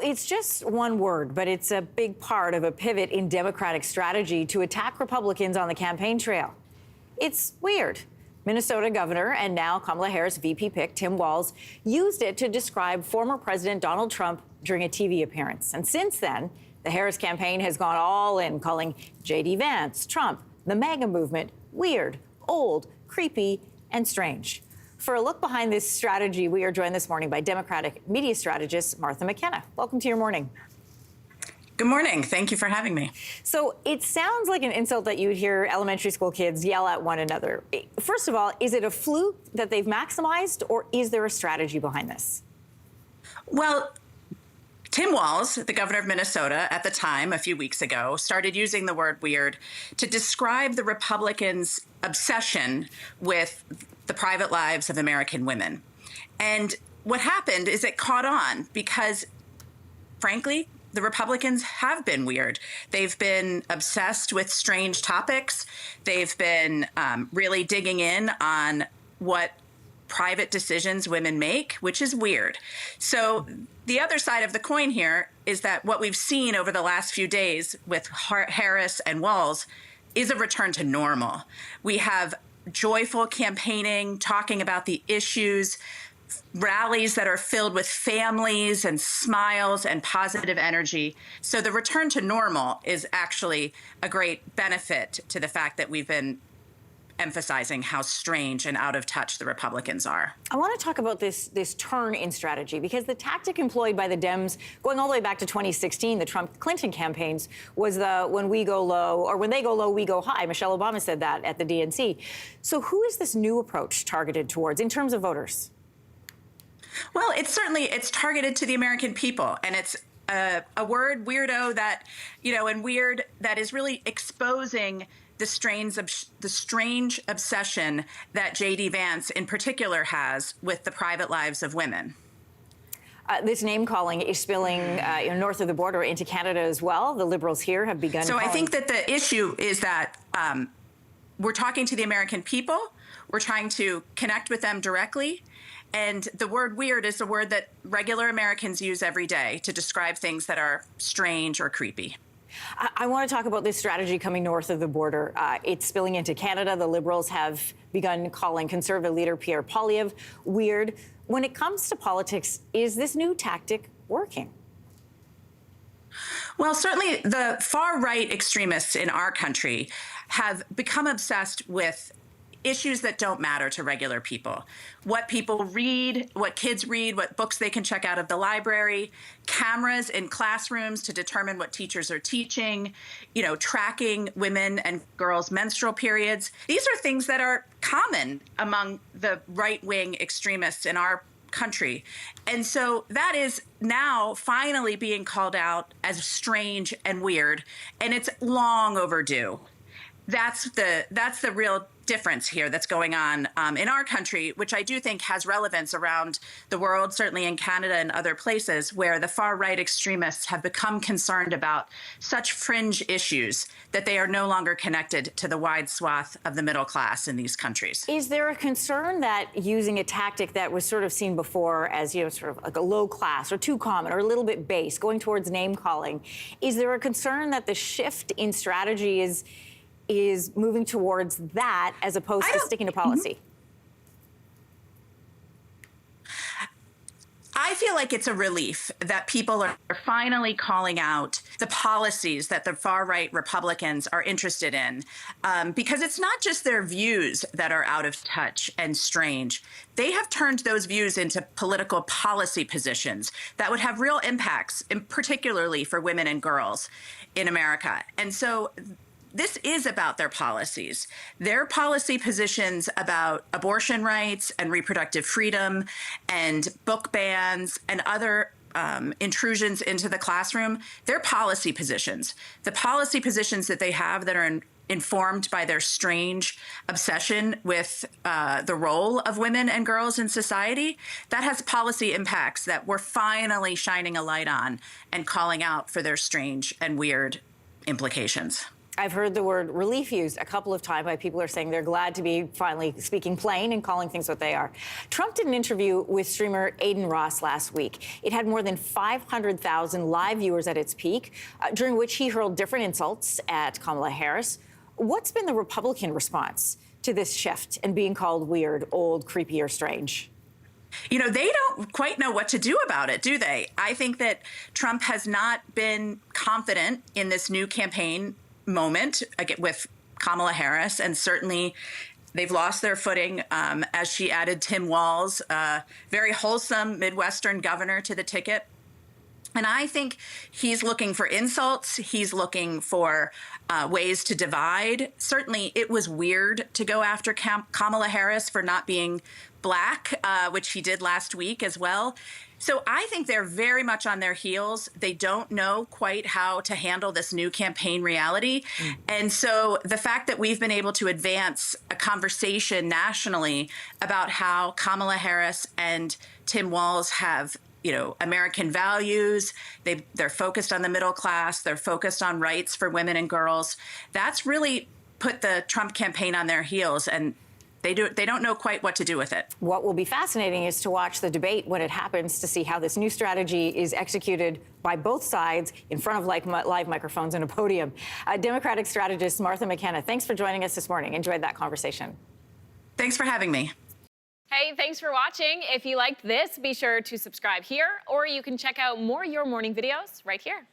It's just one word, but it's a big part of a pivot in Democratic strategy to attack Republicans on the campaign trail. It's weird. Minnesota Governor and now Kamala Harris VP pick Tim Walz used it to describe former President Donald Trump during a TV appearance. And since then, the Harris campaign has gone all in, calling J.D. Vance, Trump, the MAGA movement weird, old, creepy, and strange. For a look behind this strategy, we are joined this morning by Democratic media strategist Martha McKenna. Welcome to your morning. Good morning. Thank you for having me. So it sounds like an insult that you would hear elementary school kids yell at one another. First of all, is it a fluke that they've maximized, or is there a strategy behind this? Well, Tim Walz, the governor of Minnesota at the time, a few weeks ago, started using the word weird to describe the Republicans' obsession with the private lives of American women. And what happened is it caught on because, frankly, the Republicans have been weird. They've been obsessed with strange topics. They've been really digging in on what private decisions women make, which is weird. So the other side of the coin here is that what we've seen over the last few days with Harris and Walz is a return to normal. We have joyful campaigning, talking about the issues, rallies that are filled with families and smiles and positive energy. So the return to normal is actually a great benefit to the fact that we've been emphasizing how strange and out of touch the Republicans are. I want to talk about this turn in strategy, because the tactic employed by the Dems going all the way back to 2016, the Trump-Clinton campaigns, was the when we go low, or when they go low, we go high. Michelle Obama said that at the DNC. So who is this new approach targeted towards in terms of voters? Well, it's targeted to the American people, and it's a word, weirdo, that, and weird, that is really exposing the strange obsession that J.D. Vance in particular has with the private lives of women. This name-calling is spilling north of the border into Canada as well. The Liberals here have begun So I think that the issue is that we're talking to the American people. We're trying to connect with them directly. And the word weird is a word that regular Americans use every day to describe things that are strange or creepy. I want to talk about this strategy coming north of the border. It's spilling into Canada. The Liberals have begun calling Conservative leader Pierre Poilievre weird. When it comes to politics, is this new tactic working? Well, certainly the far-right extremists in our country have become obsessed with issues that don't matter to regular people. What people read, what kids read, what books they can check out of the library, cameras in classrooms to determine what teachers are teaching, tracking women and girls' menstrual periods. These are things that are common among the right-wing extremists in our country. And so that is now finally being called out as strange and weird, and it's long overdue. That's the real difference here that's going on in our country, which I do think has relevance around the world, certainly in Canada and other places, where the far-right extremists have become concerned about such fringe issues that they are no longer connected to the wide swath of the middle class in these countries. Is there a concern that using a tactic that was sort of seen before as, sort of like a low class or too common or a little bit base, going towards name calling, is there a concern that the shift in strategy is moving towards that as opposed to sticking to policy? I feel like it's a relief that people are finally calling out the policies that the far-right Republicans are interested in, because it's not just their views that are out of touch and strange. They have turned those views into political policy positions that would have real impacts, particularly for women and girls in America. And so this is about their policies positions about abortion rights and reproductive freedom and book bans and other intrusions into the classroom. They're policy positions. The policy positions that they have that are informed by their strange obsession with the role of women and girls in society, that has policy impacts that we're finally shining a light on and calling out for their strange and weird implications. I've heard the word relief used a couple of times by people who are saying they're glad to be finally speaking plain and calling things what they are. Trump did an interview with streamer Aiden Ross last week. It had more than 500,000 live viewers at its peak, during which he hurled different insults at Kamala Harris. What's been the Republican response to this shift and being called weird, old, creepy, or strange? You know, they don't quite know what to do about it, do they? I think that Trump has not been confident in this new campaign moment with Kamala Harris, and certainly they've lost their footing as she added Tim Walz, very wholesome Midwestern governor, to the ticket. And I think he's looking for insults. He's looking for ways to divide. Certainly, it was weird to go after Kamala Harris for not being Black, which he did last week as well. So I think they're very much on their heels. They don't know quite how to handle this new campaign reality. And so the fact that we've been able to advance a conversation nationally about how Kamala Harris and Tim Walz have, you know, American values, they're focused on the middle class, they're focused on rights for women and girls, that's really put the Trump campaign on their heels, and they don't know quite what to do with it. What will be fascinating is to watch the debate when it happens, to see how this new strategy is executed by both sides in front of live microphones and a podium. Democratic strategist Martha McKenna, thanks for joining us this morning. Enjoyed that conversation. Thanks for having me. Hey, thanks for watching. If you liked this, be sure to subscribe here, or you can check out more Your Morning videos right here.